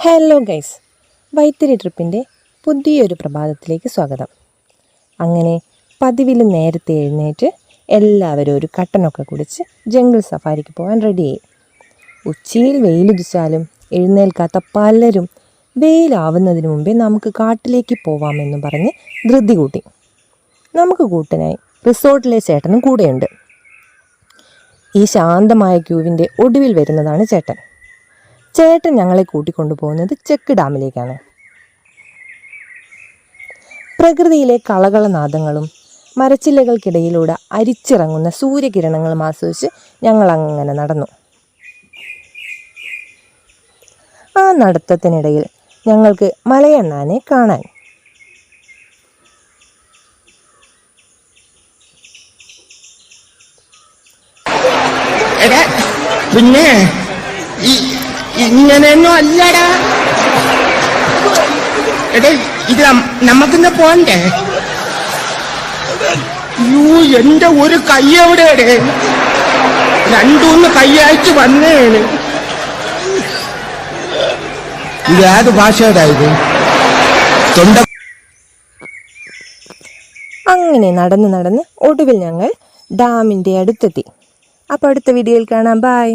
Hello guys, Vythiri ട്രിപ്പിൻ്റെ പുതിയൊരു പ്രഭാതത്തിലേക്ക് സ്വാഗതം. അങ്ങനെ പതിവിലും നേരത്തെ എഴുന്നേറ്റ് എല്ലാവരും ഒരു കട്ടനൊക്കെ കുടിച്ച് ജംഗിൾ സഫാരിക്ക് പോകാൻ റെഡിയായി. ഉച്ചയിൽ വെയിലുദിച്ചാലും എഴുന്നേൽക്കാത്ത പലരും വെയിലാവുന്നതിന് മുമ്പേ നമുക്ക് കാട്ടിലേക്ക് പോവാമെന്നും പറഞ്ഞ് ധൃതി കൂട്ടി. നമുക്ക് കൂട്ടിനായി റിസോർട്ടിലെ ചേട്ടനും കൂടെയുണ്ട്. ഈ ശാന്തമായ ക്യൂവിൻ്റെ ഒടുവിൽ വരുന്നതാണ് ചേട്ടൻ. ഞങ്ങളെ കൂട്ടിക്കൊണ്ടു പോകുന്നത് ചെക്ക് ഡാമിലേക്കാണ്. പ്രകൃതിയിലെ കളകളനാദങ്ങളും മരച്ചില്ലകൾക്കിടയിലൂടെ അരിച്ചിറങ്ങുന്ന സൂര്യകിരണങ്ങളും ആസ്വദിച്ച് ഞങ്ങൾ അങ്ങനെ നടന്നു. ആ നടത്തത്തിനിടയിൽ ഞങ്ങൾക്ക് മലയണ്ണാനെ കാണാൻ. പിന്നെ ഇങ്ങനെയൊന്നും അല്ലടാ. ഇത് നമുക്കിന്ന് പോണ്ടേ? എന്റെ ഒരു കൈ എവിടെയാണ്? രണ്ടൂന്ന് കൈയയച്ച് വന്നേന്. ഇത് ഏത് ഭാഷയുടെ ഇത്? അങ്ങനെ നടന്ന് ഒടുവിൽ ഞങ്ങൾ ഡാമിൻ്റെ അടുത്തെത്തി. അപ്പോൾ അടുത്ത വീഡിയോയിൽ കാണാം. ബൈ.